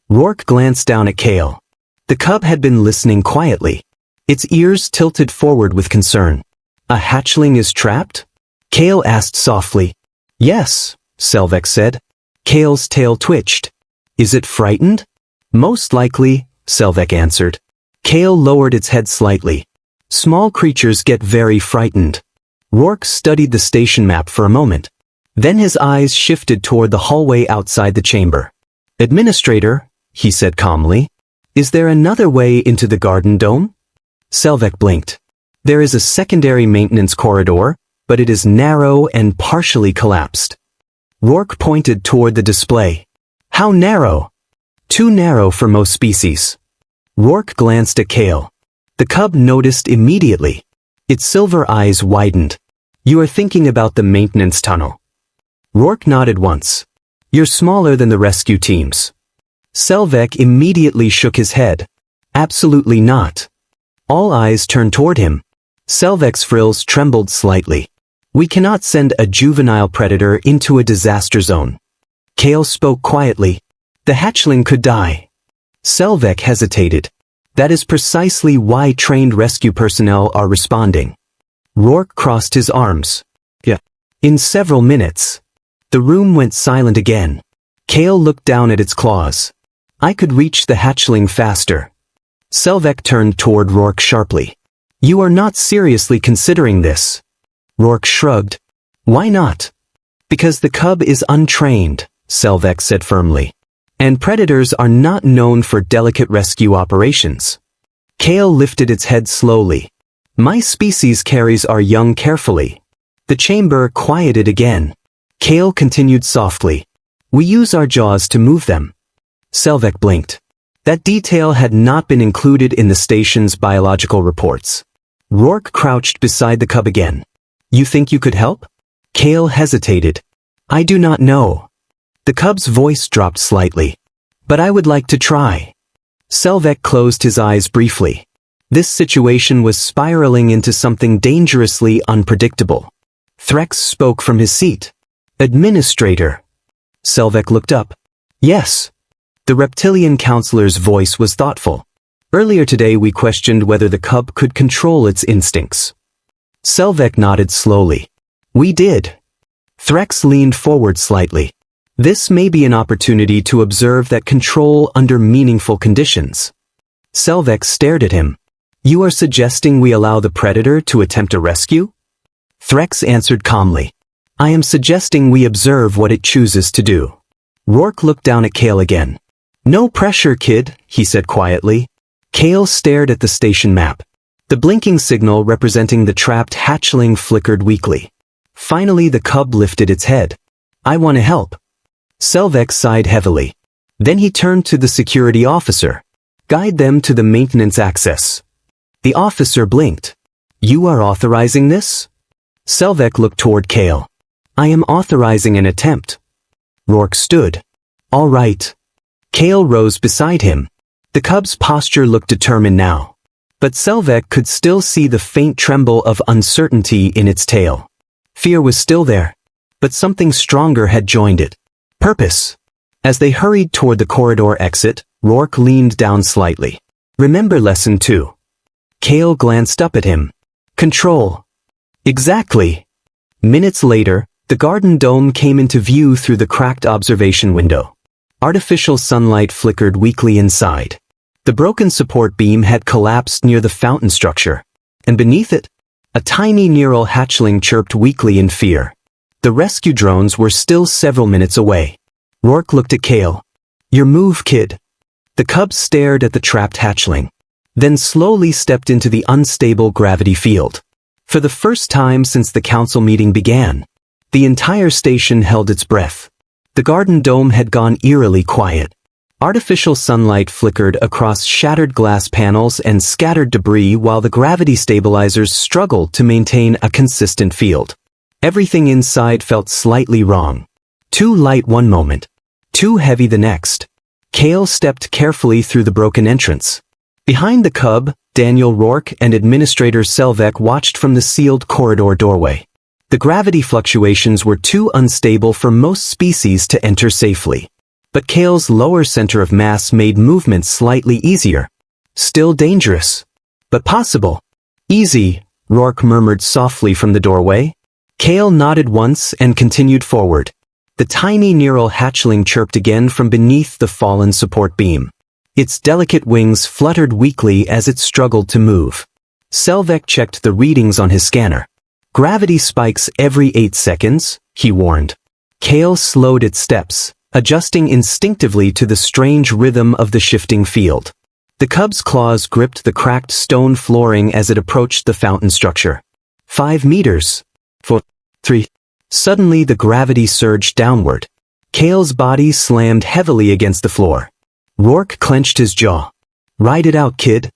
[SPEAKER 1] Rourke glanced down at Cale. The cub had been listening quietly, its ears tilted forward with concern. A hatchling is trapped? Cale asked softly. Yes, Selvek said. Cale's tail twitched. Is it frightened? Most likely, Selvek answered. Cale lowered its head slightly. Small creatures get very frightened. Rourke studied the station map for a moment. Then his eyes shifted toward the hallway outside the chamber. Administrator, he said calmly, is there another way into the garden dome? Selvek blinked. There is a secondary maintenance corridor, but it is narrow and partially collapsed. Rourke pointed toward the display. How narrow? Too narrow for most species. Rourke glanced at Cale. The cub noticed immediately. Its silver eyes widened. You are thinking about the maintenance tunnel. Rourke nodded once. You're smaller than the rescue teams. Selvek immediately shook his head. Absolutely not. All eyes turned toward him. Selvek's frills trembled slightly. We cannot send a juvenile predator into a disaster zone. Cale spoke quietly. The hatchling could die. Selvek hesitated. That is precisely why trained rescue personnel are responding. Rourke crossed his arms. Yeah. In several minutes. The room went silent again. Cale looked down at its claws. I could reach the hatchling faster. Selvek turned toward Rourke sharply. You are not seriously considering this. Rourke shrugged. Why not? Because the cub is untrained, Selvek said firmly. And predators are not known for delicate rescue operations. Cale lifted its head slowly. My species carries our young carefully. The chamber quieted again. Cale continued softly. We use our jaws to move them. Selvek blinked. That detail had not been included in the station's biological reports. Rourke crouched beside the cub again. You think you could help? Cale hesitated. I do not know. The cub's voice dropped slightly. But I would like to try. Selvek closed his eyes briefly. This situation was spiraling into something dangerously unpredictable. Threx spoke from his seat. Administrator. Selvek looked up. Yes. The reptilian counselor's voice was thoughtful. Earlier today we questioned whether the cub could control its instincts. Selvek nodded slowly. We did. Threx leaned forward slightly. This may be an opportunity to observe that control under meaningful conditions. Selvek stared at him. You are suggesting we allow the predator to attempt a rescue? Threx answered calmly. I am suggesting we observe what it chooses to do. Rourke looked down at Cale again. No pressure, kid, he said quietly. Cale stared at the station map. The blinking signal representing the trapped hatchling flickered weakly. Finally the cub lifted its head. I want to help. Selvek sighed heavily. Then he turned to the security officer. Guide them to the maintenance access. The officer blinked. You are authorizing this? Selvek looked toward Cale. I am authorizing an attempt. Rourke stood. All right. Cale rose beside him. The cub's posture looked determined now. But Selvek could still see the faint tremble of uncertainty in its tail. Fear was still there, but something stronger had joined it. Purpose. As they hurried toward the corridor exit, Rourke leaned down slightly. Remember lesson 2. Cale glanced up at him. Control. Exactly. Minutes later, the garden dome came into view through the cracked observation window. Artificial sunlight flickered weakly inside. The broken support beam had collapsed near the fountain structure, and beneath it, a tiny neural hatchling chirped weakly in fear. The rescue drones were still several minutes away. Rourke looked at Cale. Your move, kid. The cub stared at the trapped hatchling, then slowly stepped into the unstable gravity field. For the first time since the council meeting began, the entire station held its breath. The garden dome had gone eerily quiet. Artificial sunlight flickered across shattered glass panels and scattered debris while the gravity stabilizers struggled to maintain a consistent field. Everything inside felt slightly wrong. Too light one moment, too heavy the next. Cale stepped carefully through the broken entrance. Behind the cub, Daniel Rourke and Administrator Selvek watched from the sealed corridor doorway. The gravity fluctuations were too unstable for most species to enter safely. But Kale's lower center of mass made movement slightly easier. Still dangerous, but possible. Easy, Rourke murmured softly from the doorway. Kale nodded once and continued forward. The tiny neural hatchling chirped again from beneath the fallen support beam. Its delicate wings fluttered weakly as it struggled to move. Selvek checked the readings on his scanner. Gravity spikes every 8 seconds, he warned. Kale slowed its steps, adjusting instinctively to the strange rhythm of the shifting field. The cub's claws gripped the cracked stone flooring as it approached the fountain structure. 5 meters. 4. 3. Suddenly the gravity surged downward. Kale's body slammed heavily against the floor. Rourke clenched his jaw. "Ride it out, kid."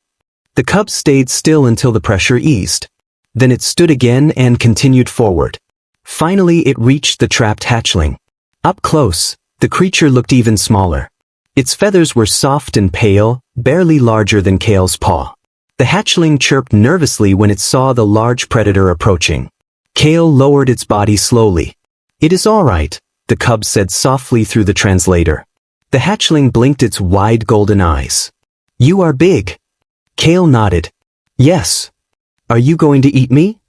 [SPEAKER 1] The cub stayed still until the pressure eased. Then it stood again and continued forward. Finally it reached the trapped hatchling. Up close, the creature looked even smaller. Its feathers were soft and pale, barely larger than Kale's paw. The hatchling chirped nervously when it saw the large predator approaching. Kale lowered its body slowly. "It is all right," the cub said softly through the translator. The hatchling blinked its wide golden eyes. "You are big." Kale nodded. "Yes. Are you going to eat me?"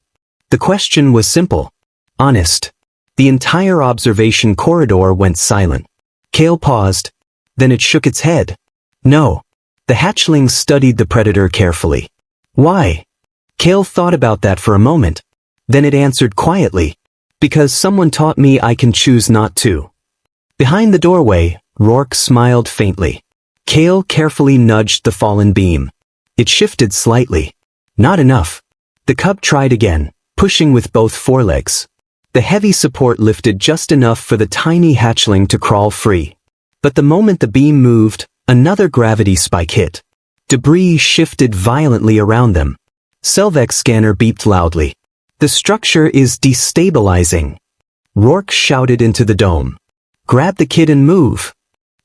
[SPEAKER 1] The question was simple. Honest. The entire observation corridor went silent. Kale paused. Then it shook its head. "No." The hatchling studied the predator carefully. "Why?" Kale thought about that for a moment. Then it answered quietly. "Because someone taught me I can choose not to." Behind the doorway, Rourke smiled faintly. Kale carefully nudged the fallen beam. It shifted slightly. Not enough. The cub tried again, pushing with both forelegs. The heavy support lifted just enough for the tiny hatchling to crawl free. But the moment the beam moved, another gravity spike hit. Debris shifted violently around them. Selvek's scanner beeped loudly. "The structure is destabilizing." Rourke shouted into the dome. "Grab the kid and move."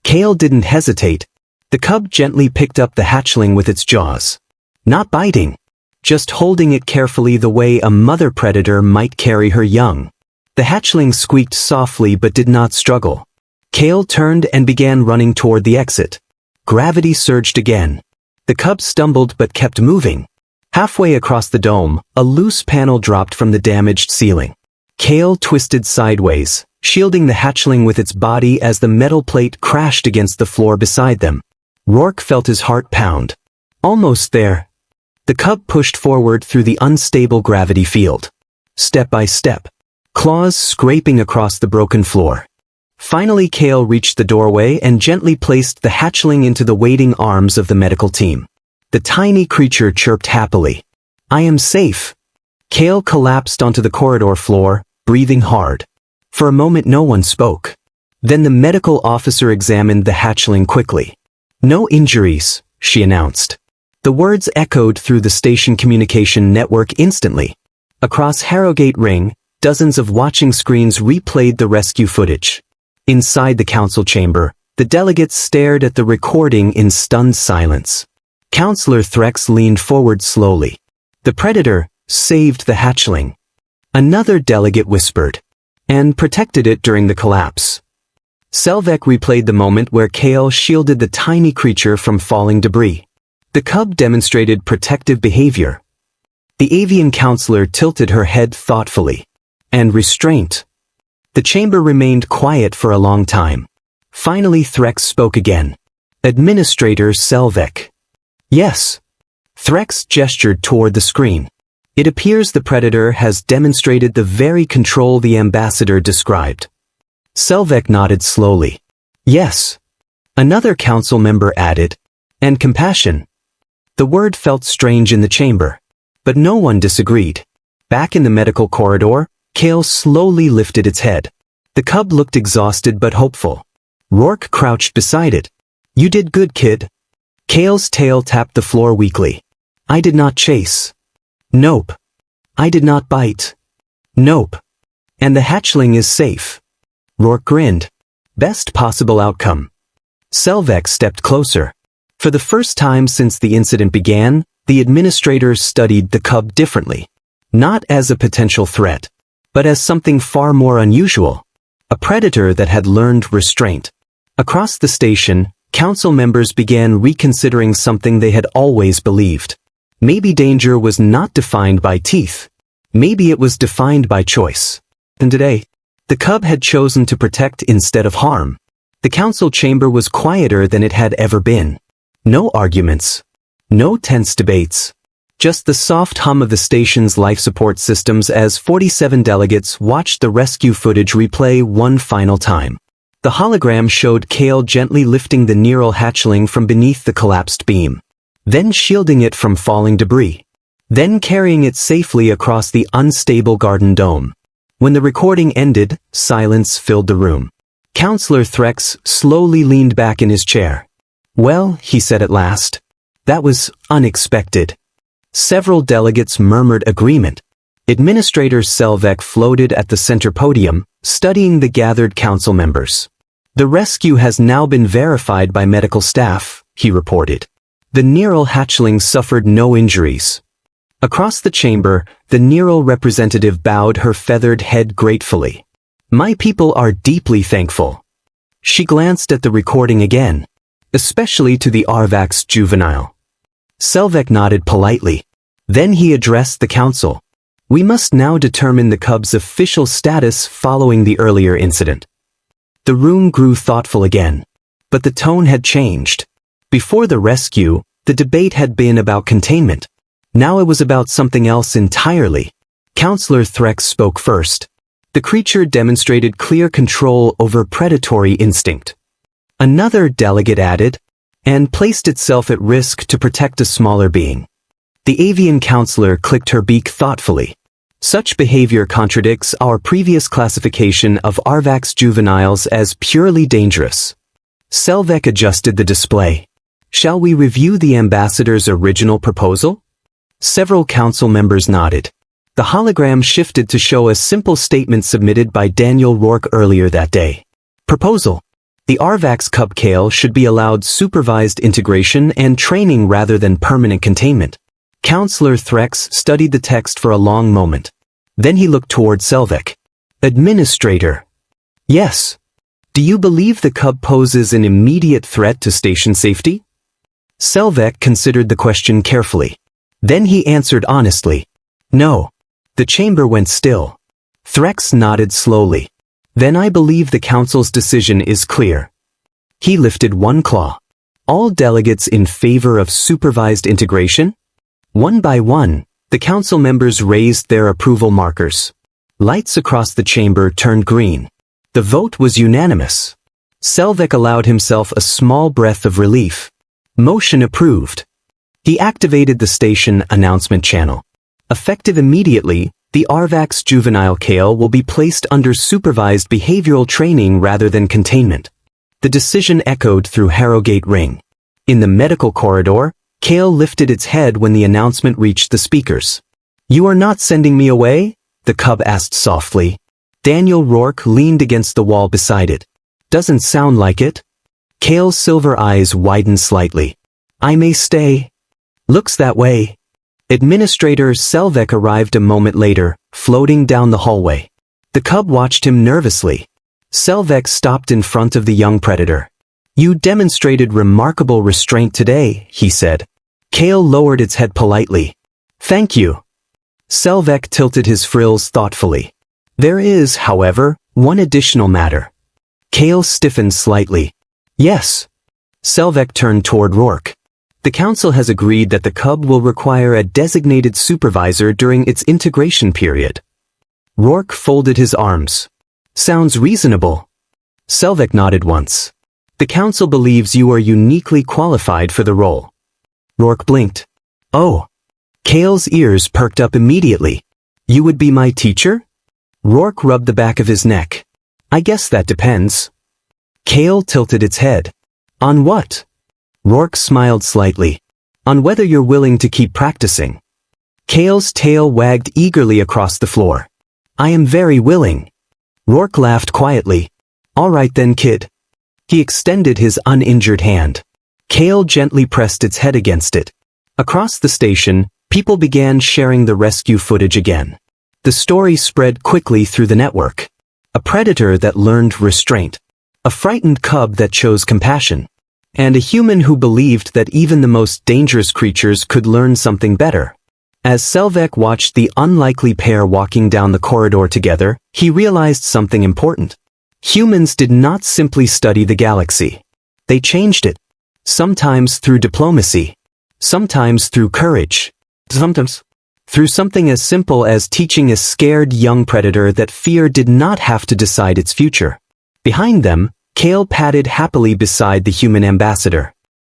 [SPEAKER 1] Kale didn't hesitate. The cub gently picked up the hatchling with its jaws. Not biting. Just holding it carefully the way a mother predator might carry her young. The hatchling squeaked softly but did not struggle. Kale turned and began running toward the exit. Gravity surged again. The cub stumbled but kept moving. Halfway across the dome, a loose panel dropped from the damaged ceiling. Kale twisted sideways, shielding the hatchling with its body as the metal plate crashed against the floor beside them. Rourke felt his heart pound. Almost there. The cub pushed forward through the unstable gravity field. Step by step. Claws scraping across the broken floor. Finally Kale reached the doorway and gently placed the hatchling into the waiting arms of the medical team. The tiny creature chirped happily. "I am safe." Kale collapsed onto the corridor floor, breathing hard. For a moment no one spoke. Then the medical officer examined the hatchling quickly. "No injuries," she announced. The words echoed through the station communication network instantly. Across Harrogate Ring, dozens of watching screens replayed the rescue footage. Inside the council chamber, the delegates stared at the recording in stunned silence. Counselor Threx leaned forward slowly. "The predator saved the hatchling." Another delegate whispered, "and protected it during the collapse." Selvek replayed the moment where Kale shielded the tiny creature from falling debris. The cub demonstrated protective behavior. The avian counselor tilted her head thoughtfully. "And restraint." The chamber remained quiet for a long time. Finally Threx spoke again. "Administrator Selvek." "Yes." Threx gestured toward the screen. "It appears the predator has demonstrated the very control the ambassador described." Selvek nodded slowly. "Yes." Another council member added. "And compassion." The word felt strange in the chamber. But no one disagreed. Back in the medical corridor, Kale slowly lifted its head. The cub looked exhausted but hopeful. Rourke crouched beside it. "You did good, kid." Kale's tail tapped the floor weakly. "I did not chase." "Nope." "I did not bite." "Nope." "And the hatchling is safe." Rourke grinned. "Best possible outcome." Selvek stepped closer. For the first time since the incident began, the administrators studied the cub differently. Not as a potential threat, but as something far more unusual. A predator that had learned restraint. Across the station, council members began reconsidering something they had always believed. Maybe danger was not defined by teeth. Maybe it was defined by choice. And today, the cub had chosen to protect instead of harm. The council chamber was quieter than it had ever been. No arguments. No tense debates. Just the soft hum of the station's life support systems as 47 delegates watched the rescue footage replay one final time. The hologram showed Kale gently lifting the neural hatchling from beneath the collapsed beam, then shielding it from falling debris, then carrying it safely across the unstable garden dome. When the recording ended, silence filled the room. Counselor Threx slowly leaned back in his chair. "Well," he said at last, "that was unexpected." Several delegates murmured agreement. Administrator Selvek floated at the center podium, studying the gathered council members. "The rescue has now been verified by medical staff," he reported. "The neural hatchling suffered no injuries." Across the chamber, the neural representative bowed her feathered head gratefully. "My people are deeply thankful." She glanced at the recording again, especially to the Arvax juvenile. Selvek nodded politely. Then he addressed the council. "We must now determine the cub's official status following the earlier incident." The room grew thoughtful again. But the tone had changed. Before the rescue, the debate had been about containment. Now it was about something else entirely. Counselor Threx spoke first. The creature demonstrated clear control over predatory instinct. Another delegate added, "and placed itself at risk to protect a smaller being." The avian counselor clicked her beak thoughtfully. "Such behavior contradicts our previous classification of Arvax juveniles as purely dangerous." Selvek adjusted the display. "Shall we review the ambassador's original proposal?" Several council members nodded. The hologram shifted to show a simple statement submitted by Daniel Rourke earlier that day. Proposal: the Arvax cub Kale should be allowed supervised integration and training rather than permanent containment. Counselor Threx studied the text for a long moment. Then he looked toward Selvek. "Administrator." "Yes. Do you believe the cub poses an immediate threat to station safety?" Selvek considered the question carefully. Then he answered honestly. "No." The chamber went still. Threx nodded slowly. "Then I believe the council's decision is clear." He lifted one claw. "All delegates in favor of supervised integration?" One by one, the council members raised their approval markers. Lights across the chamber turned green. The vote was unanimous. Selvek allowed himself a small breath of relief. Motion approved. He activated the station announcement channel. Effective immediately, the Arvax juvenile Kale will be placed under supervised behavioral training rather than containment. The decision echoed through Harrogate Ring. In the medical corridor, Kale lifted its head when the announcement reached the speakers. "You are not sending me away?" the cub asked softly. Daniel Rourke leaned against the wall beside it. "Doesn't sound like it." Kale's silver eyes widened slightly. "I may stay." "Looks that way." Administrator Selvek arrived a moment later, floating down the hallway. The cub watched him nervously. Selvek stopped in front of the young predator. "You demonstrated remarkable restraint today," he said. Kale lowered its head politely. "Thank you." Selvek tilted his frills thoughtfully. "There is, however, one additional matter." Kale stiffened slightly. "Yes." Selvek turned toward Rourke. "The council has agreed that the cub will require a designated supervisor during its integration period." Rourke folded his arms. "Sounds reasonable." Selvek nodded once. "The council believes you are uniquely qualified for the role." Rourke blinked. "Oh." Kale's ears perked up immediately. "You would be my teacher?" Rourke rubbed the back of his neck. "I guess that depends." Kale tilted its head. "On what?" Rourke smiled slightly. "On whether you're willing to keep practicing." Kale's tail wagged eagerly across the floor. "I am very willing." Rourke laughed quietly. "All right then, kid." He extended his uninjured hand. Kale gently pressed its head against it. Across the station, people began sharing the rescue footage again. The story spread quickly through the network. A predator that learned restraint. A frightened cub that chose compassion. And a human who believed that even the most dangerous creatures could learn something better. As Selvek watched the unlikely pair walking down the corridor together, he realized something important. Humans did not simply study the galaxy. They changed it. Sometimes through diplomacy. Sometimes through courage. Sometimes through something as simple as teaching a scared young predator that fear did not have to decide its future. Behind them, Kale padded happily beside the human ambassador.